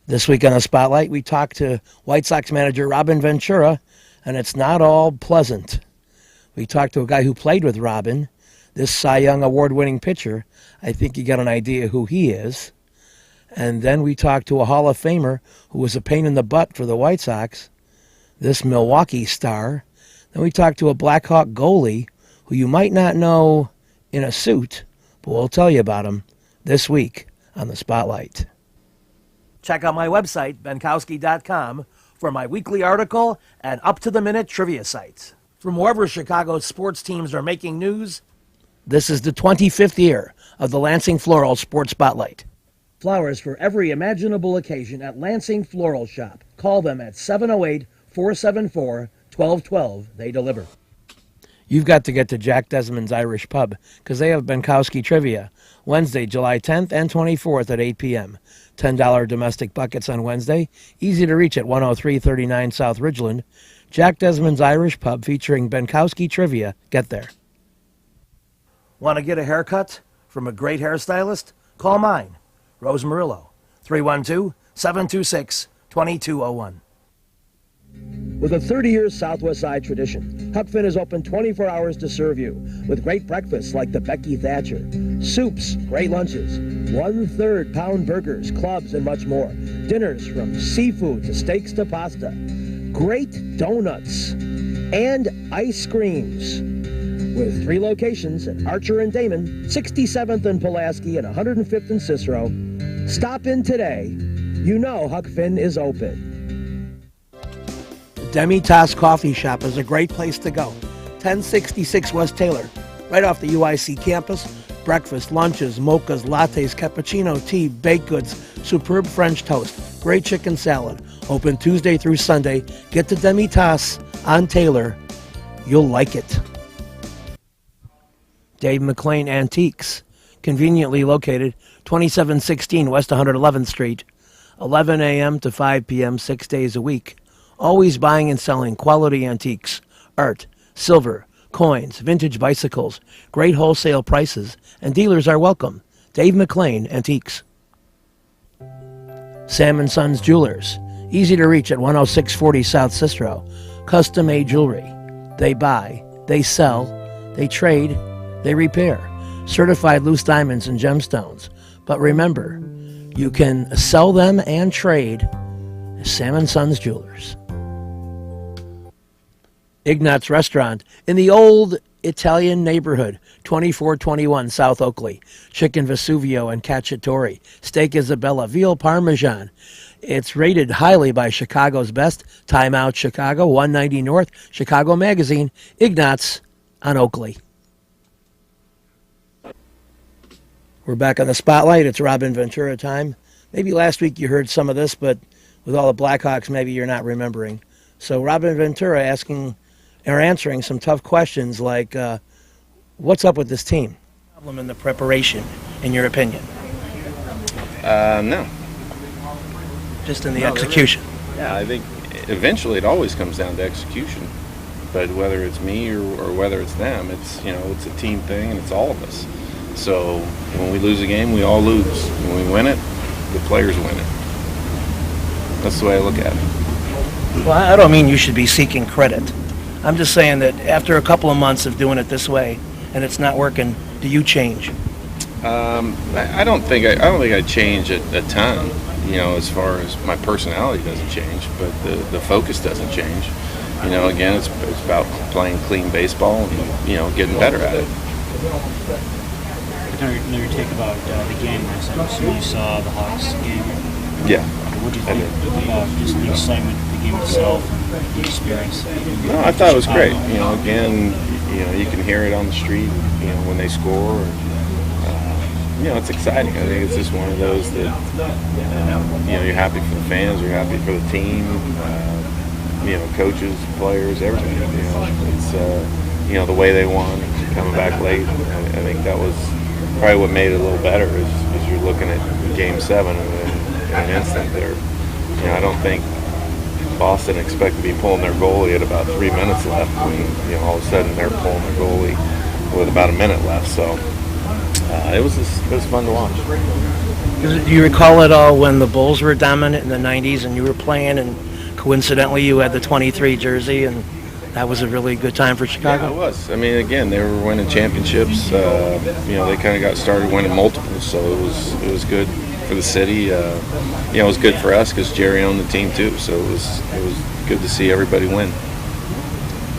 This week on the Spotlight, we talked to White Sox manager Robin Ventura, and it's not all pleasant. We talked to a guy who played with Robin, this Cy Young award-winning pitcher. I think you got an idea who he is. And then we talked to a Hall of Famer who was a pain in the butt for the White Sox, this Milwaukee star. Then we talked to a Blackhawk goalie who you might not know in a suit, but we'll tell you about him this week on the Spotlight. Check out my website, benkowski.com, for my weekly article and up-to-the-minute trivia sites. From wherever Chicago's sports teams are making news, this is the 25th year of the Lansing Floral Sports Spotlight. Flowers for every imaginable occasion at Lansing Floral Shop. Call them at 708-474-1212. They deliver. You've got to get to Jack Desmond's Irish Pub because they have Benkowski Trivia Wednesday, July 10th and 24th at 8 p.m. $10 domestic buckets on Wednesday. Easy to reach at 10339 South Ridgeland. Jack Desmond's Irish Pub featuring Benkowski Trivia. Get there. Want to get a haircut from a great hairstylist? Call mine, Rose Murillo, 312-726-2201. With a 30-year Southwest Side tradition, Huck Finn is open 24 hours to serve you with great breakfasts like the Becky Thatcher, soups, great lunches, 1/3 pound burgers, clubs, and much more. Dinners from seafood to steaks to pasta, great donuts, and ice creams. With 3 locations at Archer and Damon, 67th and Pulaski, and 105th and Cicero. Stop in today. You know Huck Finn is open. Demi-Tasse Coffee Shop is a great place to go. 1066 West Taylor, right off the UIC campus. Breakfast, lunches, mochas, lattes, cappuccino, tea, baked goods, superb French toast, great chicken salad. Open Tuesday through Sunday. Get to Demi-Tasse on Taylor. You'll like it. Dave McLean Antiques, conveniently located 2716 West 111th Street, 11 a.m. to 5 p.m. 6 days a week. Always buying and selling quality antiques, art, silver, coins, vintage bicycles, great wholesale prices, and dealers are welcome. Dave McLean Antiques. Sam & Sons Jewelers, easy to reach at 10640 South Cicero. Custom-made jewelry. They buy, they sell, they trade, they repair. Certified loose diamonds and gemstones. But remember, you can sell them and trade Sam & Sons Jewelers. Ignat's Restaurant in the old Italian neighborhood, 2421 South Oakley. Chicken Vesuvio and Cacciatore. Steak Isabella, veal Parmesan. It's rated highly by Chicago's Best, Time Out Chicago, 190 North, Chicago Magazine. Ignat's on Oakley. We're back on the Spotlight. It's Robin Ventura time. Maybe last week you heard some of this, but with all the Blackhawks, maybe you're not remembering. So Robin Ventura answering some tough questions like, what's up with this team? Problem in the preparation, in your opinion? No. Just in the execution? Yeah, I think eventually it always comes down to execution. But whether it's me or whether it's them, it's a team thing and it's all of us. So when we lose a game, we all lose. When we win it, the players win it. That's the way I look at it. Well, I don't mean you should be seeking credit. I'm just saying that after a couple of months of doing it this way and it's not working, do you change? I don't think I change a ton. As far as my personality doesn't change, but the focus doesn't change. Again, it's about playing clean baseball and getting better at it. I know your take about the game last night. So you saw the Hawks game. Yeah. What do you think about just the excitement of the game itself and the experience? No, I thought it was great. Again, you can hear it on the street. When they score. It's exciting. I think it's just one of those that you're happy for the fans, you're happy for the team. Coaches, players, everything. It's the way they won, coming back late. I think that was probably what made it a little better is you're looking at Game 7 in an instant there. I don't think Boston expected to be pulling their goalie at about 3 minutes left, and all of a sudden they're pulling their goalie with about a minute left. So it was fun to watch. Do you recall at all when the Bulls were dominant in the 90s and you were playing and coincidentally you had the 23 jersey and that was a really good time for Chicago? Yeah, it was. I mean, again, they were winning championships. They kind of got started winning multiples, so it was good for the city. It was good for us because Jerry owned the team too, so it was good to see everybody win.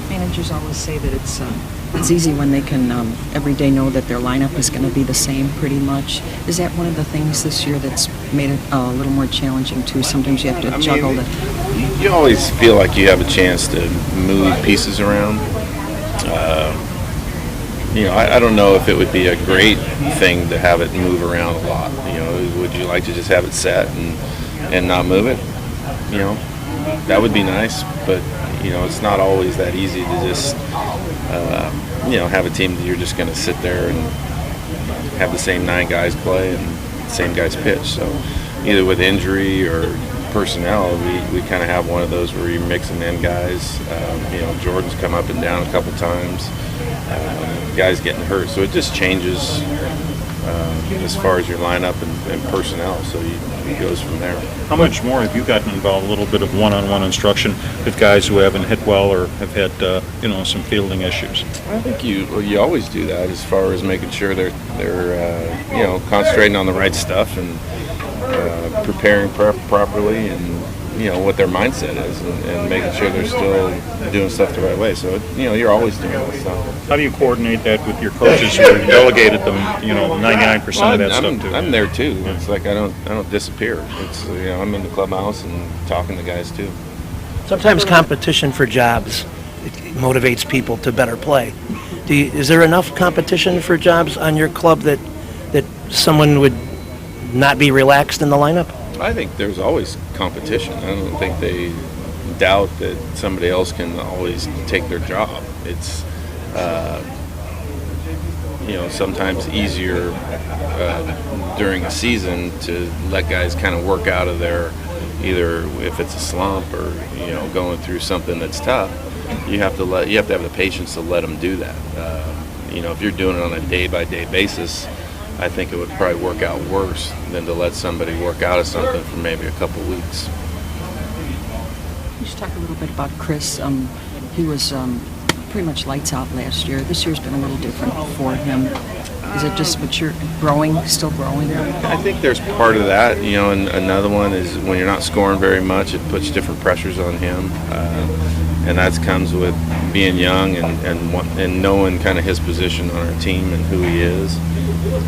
Managers always say that it's easy when they can every day know that their lineup is going to be the same pretty much. Is that one of the things this year that's made it a little more challenging too? Sometimes you have to juggle it. You always feel like you have a chance to move pieces around. I don't know if it would be a great thing to have it move around a lot. Would you like to just have it set and not move it? That would be nice, but it's not always that easy to just have a team that you're just going to sit there and have the same 9 guys play and the same guys pitch. So either with injury or personnel, we kind of have one of those where you're mixing in guys. Jordan's come up and down a couple times. Guys getting hurt, so it just changes as far as your lineup and personnel. So it goes from there. How much more have you gotten involved? A little bit of one-on-one instruction with guys who haven't hit well or have had some fielding issues. I think you always do that as far as making sure they're concentrating on the right stuff and preparing properly and what their mindset is and making sure they're still doing stuff the right way. So you're always doing that stuff. How do you coordinate that with your coaches who delegated them 99% of that stuff to? I'm there too. It's like I don't disappear. It's I'm in the clubhouse and talking to guys too. Sometimes competition for jobs motivates people to better play. Is there enough competition for jobs on your club that someone would not be relaxed in the lineup? I think there's always competition. I don't think they doubt that somebody else can always take their job. It's sometimes easier during a season to let guys kind of work out of their, either if it's a slump or going through something that's tough. You have to have the patience to let them do that. If you're doing it on a day-by-day basis, I think it would probably work out worse than to let somebody work out of something for maybe a couple weeks. You should talk a little bit about Chris. He was pretty much lights out last year. This year's been a little different for him. Is it just still growing? I think there's part of that, and another one is when you're not scoring very much, it puts different pressures on him. And that comes with being young and knowing kind of his position on our team and who he is.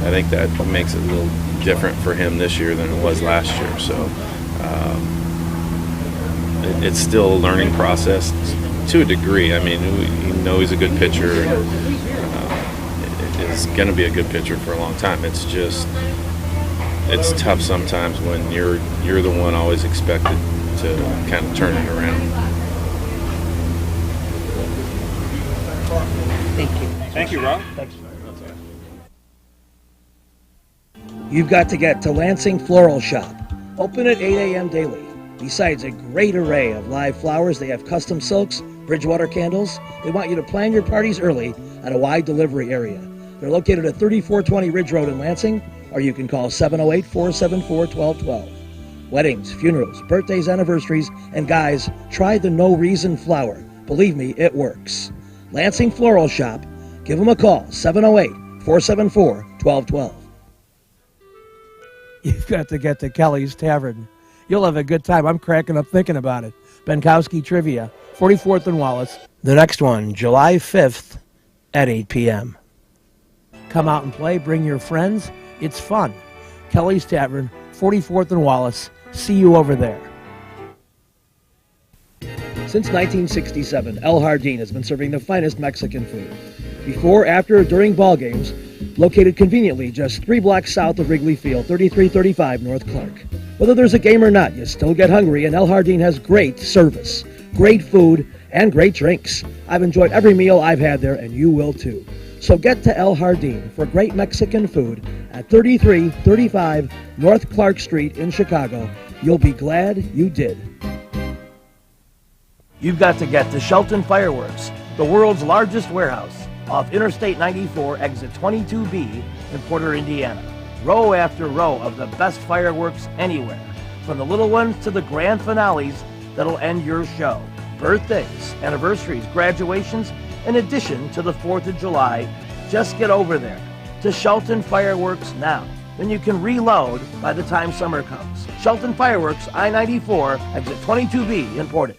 I think that makes it a little different for him this year than it was last year. So it's still a learning process to a degree. I mean, he's a good pitcher. Is going to be a good pitcher for a long time. It's just it's tough sometimes when you're the one always expected to kind of turn it around. Thank you. Thank you, Rob. Thanks. You've got to get to Lansing Floral Shop. Open at 8 a.m. daily. Besides a great array of live flowers, they have custom silks, Bridgewater candles. They want you to plan your parties early at a wide delivery area. They're located at 3420 Ridge Road in Lansing, or you can call 708-474-1212. Weddings, funerals, birthdays, anniversaries, and guys, try the No Reason flower. Believe me, it works. Lansing Floral Shop. Give them a call, 708-474-1212. You've got to get to Kelly's Tavern. You'll have a good time. I'm cracking up thinking about it. Benkowski Trivia, 44th and Wallace. The next one, July 5th at 8 p.m. Come out and play. Bring your friends. It's fun. Kelly's Tavern, 44th and Wallace. See you over there. Since 1967, El Jardín has been serving the finest Mexican food. Before, after, or during ball games, located conveniently just 3 blocks south of Wrigley Field, 3335 North Clark. Whether there's a game or not, you still get hungry, and El Jardín has great service, great food, and great drinks. I've enjoyed every meal I've had there, and you will too. So get to El Jardín for great Mexican food at 3335 North Clark Street in Chicago. You'll be glad you did. You've got to get to Shelton Fireworks, the world's largest warehouse, off Interstate 94, exit 22B in Porter, Indiana. row after row of the best fireworks anywhere, from the little ones to the grand finales that'll end your show. Birthdays, anniversaries, graduations, in addition to the 4th of July. Just get over there to Shelton Fireworks now. Then you can reload by the time summer comes. Shelton Fireworks, I-94, exit 22B in Portage.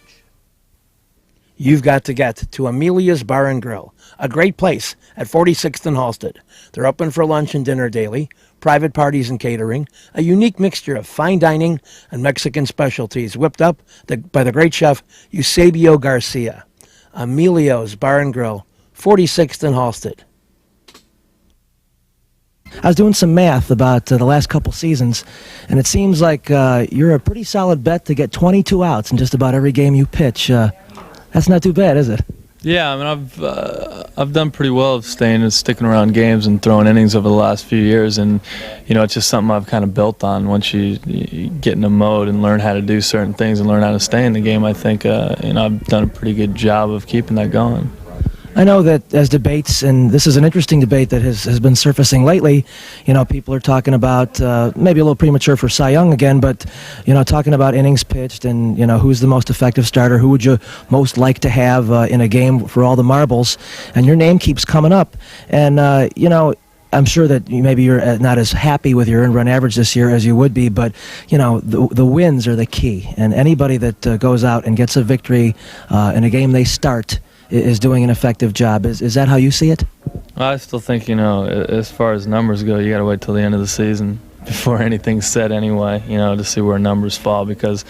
You've got to get to Amelia's Bar and Grill, a great place at 46th and Halsted. They're open for lunch and dinner daily, private parties and catering, a unique mixture of fine dining and Mexican specialties whipped up by the great chef Eusebio Garcia. Emilio's Bar and Grill, 46th and Halsted. I was doing some math about the last couple seasons, and it seems like you're a pretty solid bet to get 22 outs in just about every game you pitch. That's not too bad, is it? Yeah, I mean, I've done pretty well of staying and sticking around games and throwing innings over the last few years, and it's just something I've kind of built on. Once you get in a mode and learn how to do certain things and learn how to stay in the game, I think I've done a pretty good job of keeping that going. I know that as debates, and this is an interesting debate that has been surfacing lately, people are talking about, maybe a little premature for Cy Young again, but, talking about innings pitched and, who's the most effective starter, who would you most like to have in a game for all the marbles, and your name keeps coming up. And, I'm sure that maybe you're not as happy with your earned run average this year as you would be, but, the wins are the key. And anybody that goes out and gets a victory in a game they start is doing an effective job. Is that how you see it? I still think, as far as numbers go, you got to wait till the end of the season before anything's said anyway, to see where numbers fall, because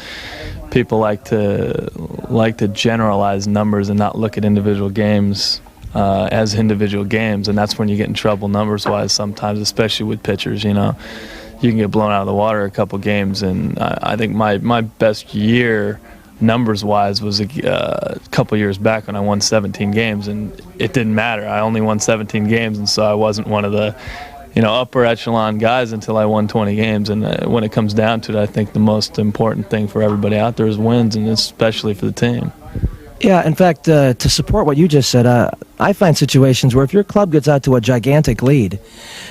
people like to generalize numbers and not look at individual games as individual games, and that's when you get in trouble numbers-wise sometimes, especially with pitchers. You can get blown out of the water a couple games, and I think my best year numbers-wise was a couple years back when I won 17 games, and it didn't matter. I only won 17 games, and so I wasn't one of the upper echelon guys until I won 20 games. And when it comes down to it, I think the most important thing for everybody out there is wins, and especially for the team. Yeah, in fact, to support what you just said, I find situations where if your club gets out to a gigantic lead,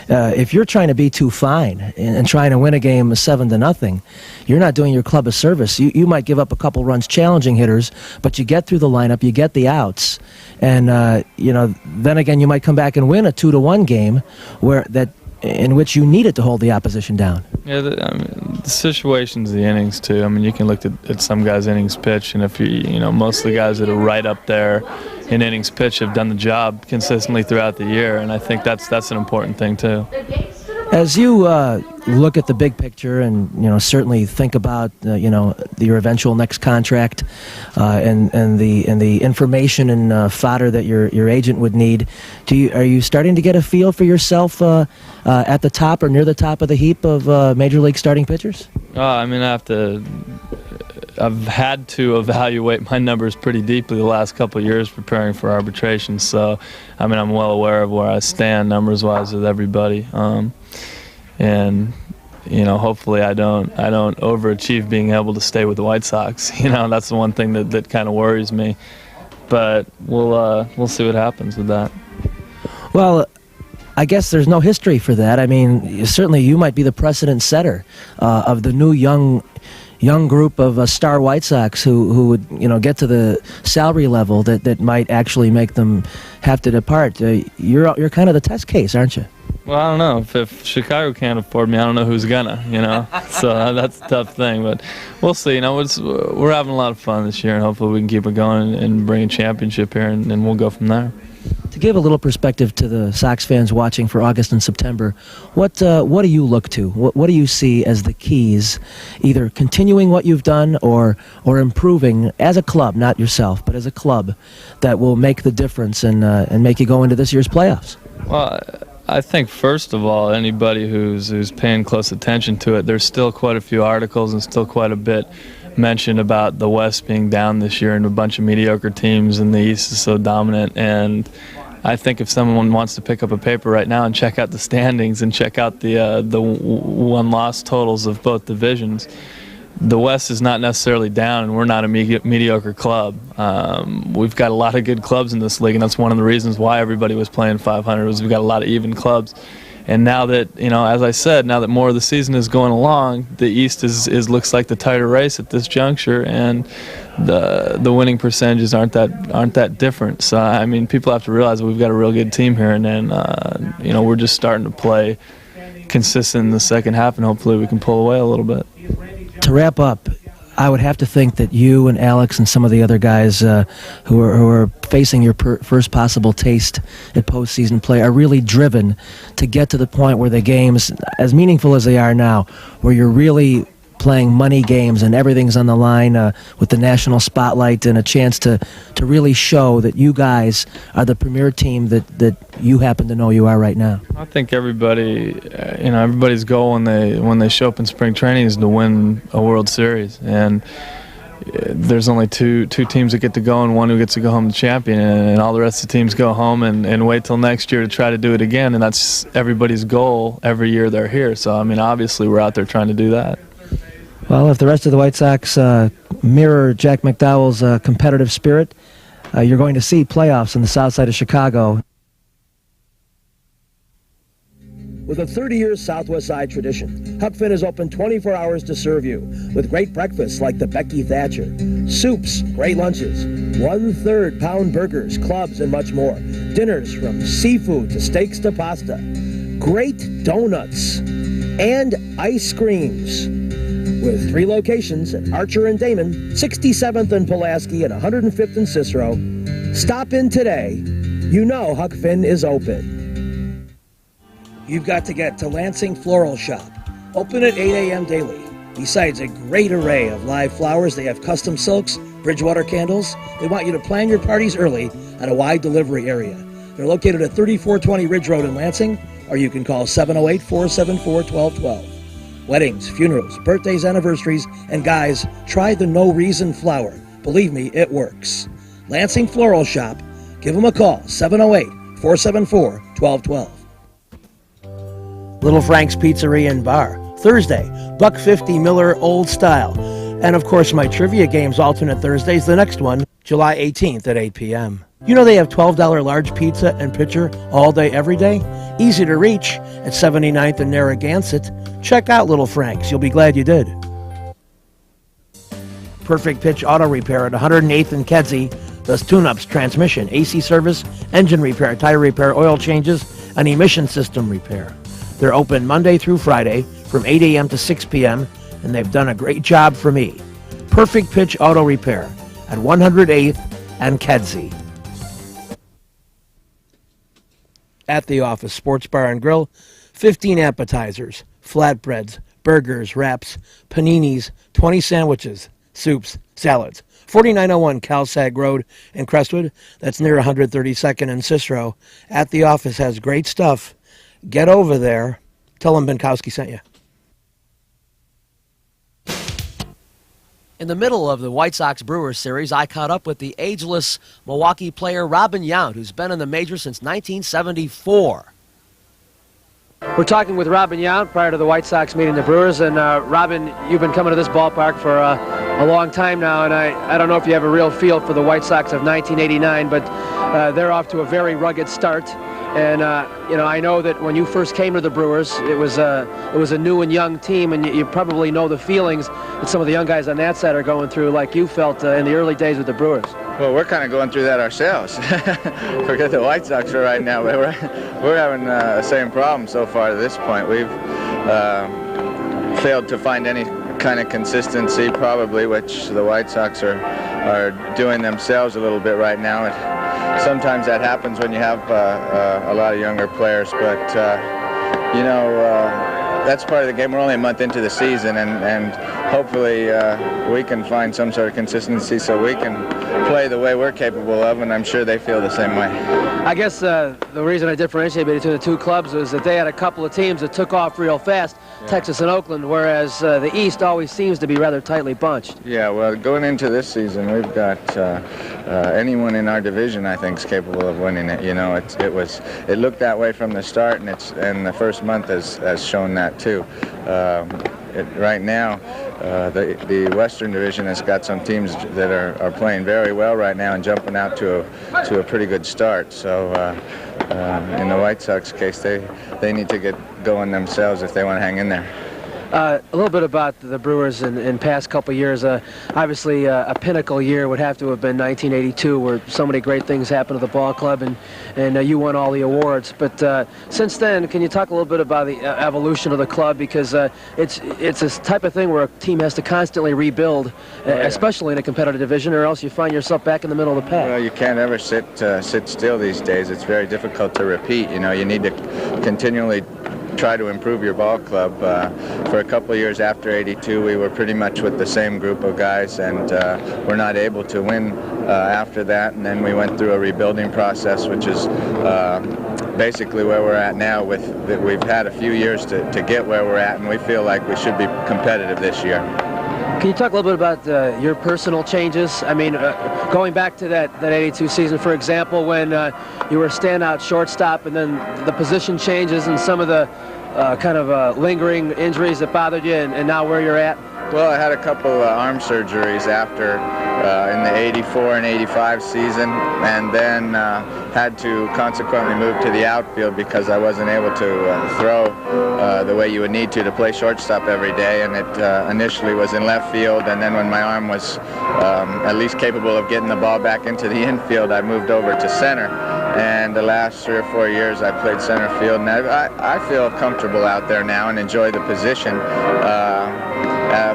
if you're trying to be too fine and trying to win a game 7-0, you're not doing your club a service. You might give up a couple runs challenging hitters, but you get through the lineup, you get the outs, and then again you might come back and win a 2-1 game in which you needed to hold the opposition down. Yeah, the situation's the innings too. I mean, you can look at some guys' innings pitch, and if most of the guys that are right up there in innings pitch have done the job consistently throughout the year, and I think that's an important thing too. As you look at the big picture and certainly think about your eventual next contract and the information and fodder that your agent would need, are you starting to get a feel for yourself at the top or near the top of the heap of major league starting pitchers? I mean, I've had to evaluate my numbers pretty deeply the last couple of years preparing for arbitration, so I mean, I'm well aware of where I stand numbers-wise with everybody. And hopefully I don't overachieve being able to stay with the White Sox. That's the one thing that kind of worries me. But we'll see what happens with that. Well, I guess there's no history for that. I mean, certainly you might be the precedent setter of the new young group of star White Sox who would get to the salary level that might actually make them have to depart. You're kind of the test case, aren't you? Well, I don't know. If Chicago can't afford me, I don't know who's gonna, So that's a tough thing, but we'll see. We're having a lot of fun this year, and hopefully we can keep it going and bring a championship here, and we'll go from there. To give a little perspective to the Sox fans watching for August and September, what do you look to? What do you see as the keys, either continuing what you've done or improving as a club, not yourself, but as a club, that will make the difference and make you go into this year's playoffs? Well, I think first of all, anybody who's paying close attention to it, there's still quite a few articles and still quite a bit mentioned about the West being down this year and a bunch of mediocre teams, and the East is so dominant. And I think if someone wants to pick up a paper right now and check out the standings and check out the won-loss totals of both divisions, the West is not necessarily down, and we're not a mediocre club. We've got a lot of good clubs in this league, and that's one of the reasons why everybody was playing 500 was we've got a lot of even clubs. And now that, as I said, now that more of the season is going along, the East is looks like the tighter race at this juncture, and the winning percentages aren't that different. So I mean, people have to realize that we've got a real good team here, and then we're just starting to play consistent in the second half, and hopefully we can pull away a little bit. To wrap up, I would have to think that you and Alex and some of the other guys who are facing your first possible taste at postseason play are really driven to get to the point where the games, as meaningful as they are now, where you're really playing money games and everything's on the line with the national spotlight and a chance to really show that you guys are the premier team that you happen to know you are right now. I think everybody's goal when they show up in spring training is to win a World Series, and there's only two teams that get to go and one who gets to go home the champion, and all the rest of the teams go home and wait till next year to try to do it again, and that's everybody's goal every year they're here. So I mean, obviously we're out there trying to do that. Well, if the rest of the White Sox mirror Jack McDowell's competitive spirit, you're going to see playoffs in the south side of Chicago. With a 30-year Southwest Side tradition, Huck Finn is open 24 hours to serve you with great breakfasts like the Becky Thatcher, soups, great lunches, 1/3 pound burgers, clubs, and much more. Dinners from seafood to steaks to pasta, great donuts, and ice creams. With 3 locations at Archer and Damon, 67th and Pulaski, and 105th and Cicero. Stop in today. You know Huck Finn is open. You've got to get to Lansing Floral Shop. Open at 8 a.m. daily. Besides a great array of live flowers, they have custom silks, Bridgewater candles. They want you to plan your parties early at a wide delivery area. They're located at 3420 Ridge Road in Lansing, or you can call 708-474-1212. Weddings, funerals, birthdays, anniversaries, and guys, try the No Reason flower. Believe me, it works. Lansing Floral Shop. Give them a call, 708-474-1212. Little Frank's Pizzeria and Bar. Thursday, $1.50 Miller Old Style. And of course, my trivia games alternate Thursdays. The next one, July 18th at 8 p.m. You know they have $12 large pizza and pitcher all day, every day? Easy to reach at 79th and Narragansett. Check out Little Frank's. You'll be glad you did. Perfect Pitch Auto Repair at 108th and Kedzie does tune-ups, transmission, AC service, engine repair, tire repair, oil changes, and emission system repair. They're open Monday through Friday from 8 a.m. to 6 p.m., and they've done a great job for me. Perfect Pitch Auto Repair at 108th and Kedzie. At the Office Sports Bar and Grill, 15 appetizers, flatbreads, burgers, wraps, paninis, 20 sandwiches, soups, salads. 4901 Calsag Road in Crestwood. That's near 132nd and Cicero. At the Office has great stuff. Get over there. Tell them Binkowski sent you. In the middle of the White Sox-Brewers series, I caught up with the ageless Milwaukee player Robin Yount, who's been in the majors since 1974. We're talking with Robin Yount prior to the White Sox meeting the Brewers. And Robin, you've been coming to this ballpark for a long time now, and I don't know if you have a real feel for the White Sox of 1989, but they're off to a very rugged start. And I know that when you first came to the Brewers, it was a new and young team, and you probably know the feelings that some of the young guys on that side are going through, like you felt in the early days with the Brewers. Well, we're kind of going through that ourselves. Forget the White Sox for right now, but we're having the same problem so far to this point. We've failed to find any kind of consistency, probably, which the White Sox are doing themselves a little bit right now. Sometimes that happens when you have a lot of younger players, but that's part of the game. We're only a month into the season, and hopefully we can find some sort of consistency so we can play the way we're capable of, and I'm sure they feel the same way. I guess the reason I differentiate between the two clubs was that they had a couple of teams that took off real fast, Texas and Oakland, whereas the East always seems to be rather tightly bunched. Yeah, well, going into this season, we've got anyone in our division, I think, is capable of winning it. You know, it looked that way from the start, and the first month has shown that too. Right now, the Western Division has got some teams that are playing very well right now and jumping out to a pretty good start. So in the White Sox case, they need to get going themselves if they want to hang in there. A little bit about the Brewers in past couple years. Obviously, a pinnacle year would have to have been 1982, where so many great things happened to the ball club, and you won all the awards. But since then, can you talk a little bit about the evolution of the club? Because it's this type of thing where a team has to constantly rebuild, especially in a competitive division, or else you find yourself back in the middle of the pack. Well, you can't ever sit still these days. It's very difficult to repeat. You know, you need to continually try to improve your ball club. For a couple of years after '82, we were pretty much with the same group of guys, and we're not able to win after that. And then we went through a rebuilding process, which is basically where we're at now. We've had a few years to get where we're at, and we feel like we should be competitive this year. Can you talk a little bit about your personal changes? I mean, going back to that '82 season, for example, when you were a standout shortstop, and then the position changes and some of the kind of lingering injuries that bothered you, and now where you're at? Well, I had a couple arm surgeries after in the '84 and '85 season, and then had to consequently move to the outfield because I wasn't able to throw the way you would need to play shortstop every day. And it initially was in left field, and then when my arm was at least capable of getting the ball back into the infield, I moved over to center. And the last 3 or 4 years I played center field, and I feel comfortable out there now and enjoy the position.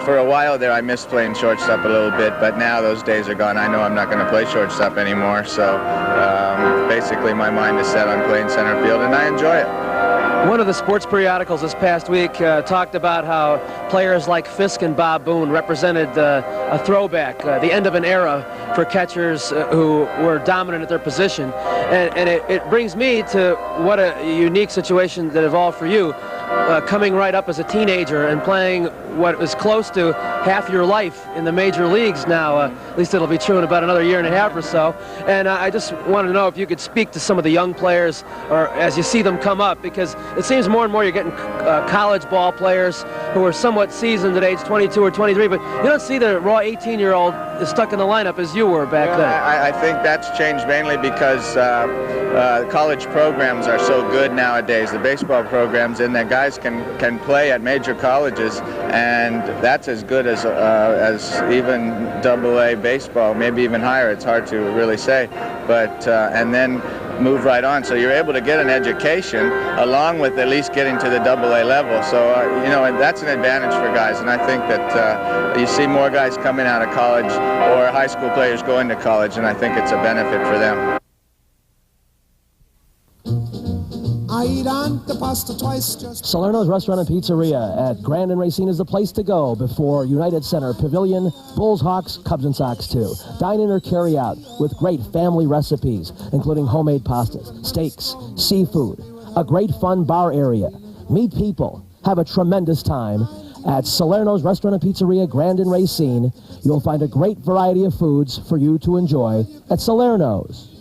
For a while there, I missed playing shortstop a little bit, but now those days are gone. I know I'm not going to play shortstop anymore, so basically my mind is set on playing center field, and I enjoy it. One of the sports periodicals this past week talked about how players like Fisk and Bob Boone represented a throwback, the end of an era for catchers who were dominant at their position. And it brings me to what a unique situation that evolved for you, coming right up as a teenager and playing what is close to half your life in the major leagues now. At least it'll be true in about another year and a half or so. And I just wanted to know if you could speak to some of the young players, or as you see them come up, because it seems more and more you're getting college ball players who are somewhat seasoned at age 22 or 23, but you don't see the raw 18-year-old stuck in the lineup as you were back then. I think that's changed mainly because college programs are so good nowadays, the baseball programs, and that guys can play at major colleges, and that's as good as even AA baseball, maybe even higher. It's hard to really say, but and then move right on. So you're able to get an education along with at least getting to the AA level. So you know, and that's an advantage for guys, and I think that you see more guys coming out of college or high school players going to college, and I think it's a benefit for them. I eat on the pasta twice. Salerno's Restaurant and Pizzeria at Grand and Racine is the place to go before United Center Pavilion, Bulls, Hawks, Cubs, and Sox too. Dine in or carry out with great family recipes, including homemade pastas, steaks, seafood, a great fun bar area. Meet people, have a tremendous time. At Salerno's Restaurant and Pizzeria, Grand and Racine, you'll find a great variety of foods for you to enjoy at Salerno's.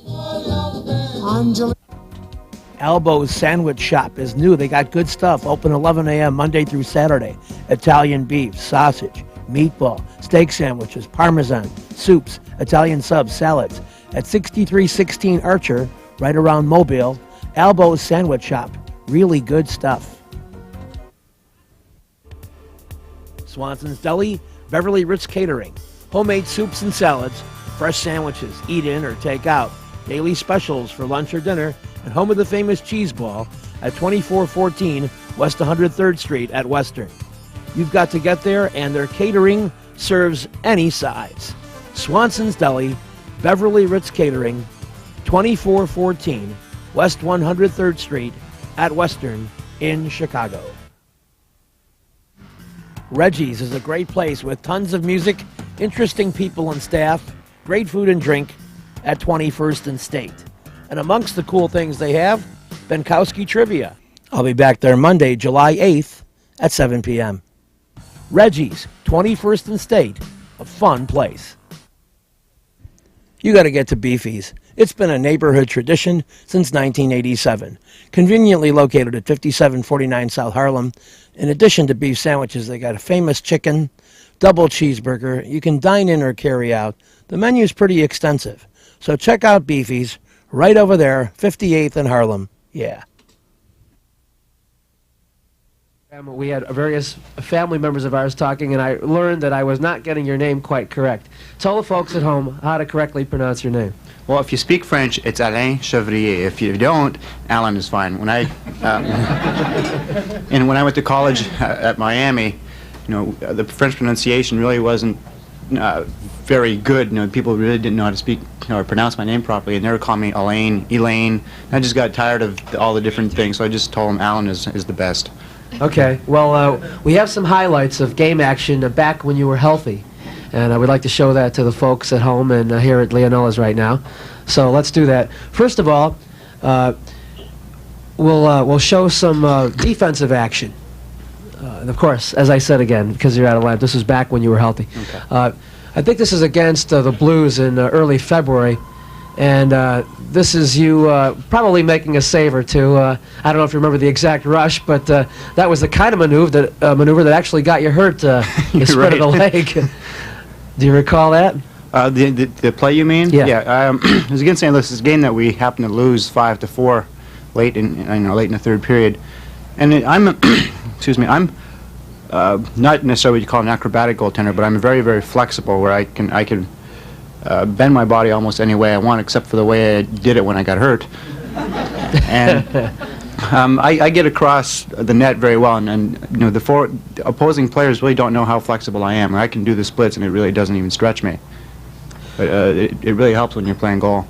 Elbow's Sandwich Shop is new. They got good stuff. Open 11 a.m. Monday through Saturday. Italian beef, sausage, meatball, steak sandwiches, parmesan, soups, Italian subs, salads. At 6316 Archer, right around Mobile. Elbow's Sandwich Shop. Really good stuff. Swanson's Deli, Beverly Ritz Catering. Homemade soups and salads, fresh sandwiches, eat in or take out. Daily specials for lunch or dinner, and home of the famous cheese ball at 2414 West 103rd Street at Western. You've got to get there, and their catering serves any size. Swanson's Deli, Beverly Ritz Catering, 2414 West 103rd Street at Western in Chicago. Reggie's is a great place with tons of music, interesting people and staff, great food and drink at 21st and State. And amongst the cool things they have, Benkowski Trivia. I'll be back there Monday, July 8th at 7 p.m. Reggie's, 21st and State, a fun place. You got to get to Beefy's. It's been a neighborhood tradition since 1987. Conveniently located at 5749 South Harlem. In addition to beef sandwiches, they got a famous chicken, double cheeseburger. You can dine in or carry out. The menu's pretty extensive. So check out Beefy's Right over there, 58th and Harlem. Yeah. We had various family members of ours talking, and I learned that I was not getting your name quite correct. Tell the folks at home how to correctly pronounce your name. Well, if you speak French, it's Alain Chevrier. If you don't, Alan is fine. When I and when I went to college at Miami, the French pronunciation really wasn't very good. People really didn't know how to speak or pronounce my name properly, and they were calling me Elaine, Elaine. I just got tired of all the different things, so I just told them Alan is the best. Okay. Well, we have some highlights of game action back when you were healthy. And I would like to show that to the folks at home and here at Leonella's right now. So let's do that. First of all, we'll show some defensive action. And of course, as I said again, because you're out of line, this was back when you were healthy. Okay. I think this is against the Blues in early February. And this is you probably making a save or two. I don't know if you remember the exact rush, but that was the kind of maneuver that actually got you hurt. You spread the leg. Do you recall that? The play you mean? Yeah. Yeah. It was against St. Louis. It's a game that we happened to lose 5-4 late in the third period, and I'm excuse me. I'm not necessarily what you call an acrobatic goaltender, but I'm very, very flexible, where I can bend my body almost any way I want, except for the way I did it when I got hurt. And I get across the net very well, and the opposing players really don't know how flexible I am. I can do the splits, and it really doesn't even stretch me. But it really helps when you're playing goal.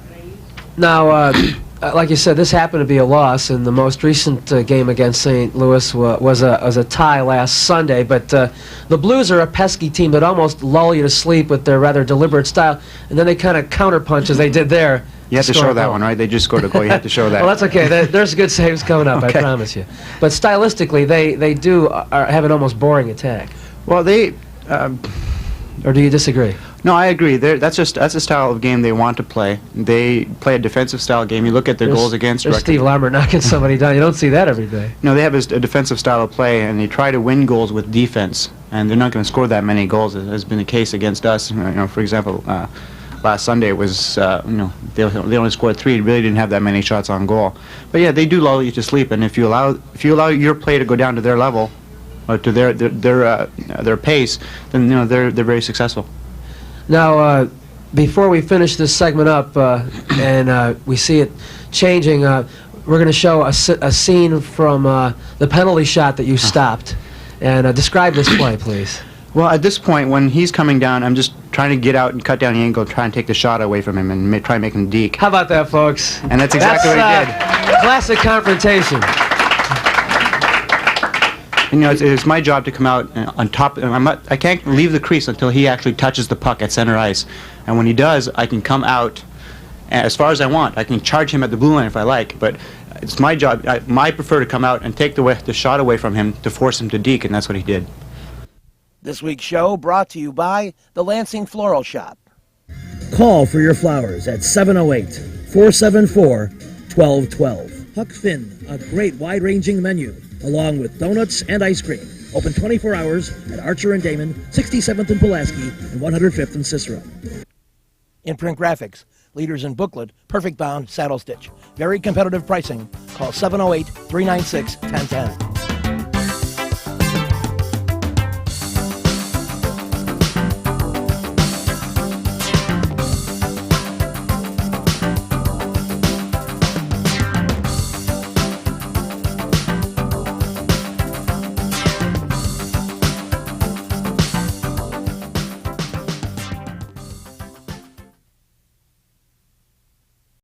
Now, like you said, this happened to be a loss, and the most recent game against St. Louis was a tie last Sunday. But the Blues are a pesky team that almost lull you to sleep with their rather deliberate style, and then they kind of counterpunch as they did there. You have to show that one, right? They just scored a goal. You have to show that. Well, that's okay. There's good saves coming up, okay. I promise you. But stylistically, they do have an almost boring attack. Well, or do you disagree? No, I agree. That's a style of game they want to play. They play a defensive style game. You look at their goals against. There's Steve Larmer knocking somebody down. You don't see that every day. No, they have a defensive style of play, and they try to win goals with defense. And they're not going to score that many goals, as has been the case against us. For example, last Sunday was they only scored 3. Really didn't have that many shots on goal. But yeah, they do lull you to sleep. And if you allow your play to go down to their level, or to their pace, then they're very successful. Now, before we finish this segment up and we see it changing, we're going to show a scene from the penalty shot that you stopped. And describe this play, please. Well, at this point, when he's coming down, I'm just trying to get out and cut down the angle, try and take the shot away from him, and try and make him deke. How about that, folks? And that's exactly what he did. Classic confrontation. It's my job to come out on top. I can't leave the crease until he actually touches the puck at center ice. And when he does, I can come out as far as I want. I can charge him at the blue line if I like, but it's my job. I prefer to come out and take the shot away from him to force him to deke, and that's what he did. This week's show brought to you by the Lansing Floral Shop. Call for your flowers at 708-474-1212. Huck Finn, a great wide-ranging menu, along with donuts and ice cream. Open 24 hours at Archer and Damon, 67th and Pulaski, and 105th and Cicero. Imprint Graphics, leaders in booklet, perfect bound, saddle stitch. Very competitive pricing. Call 708-396-1010.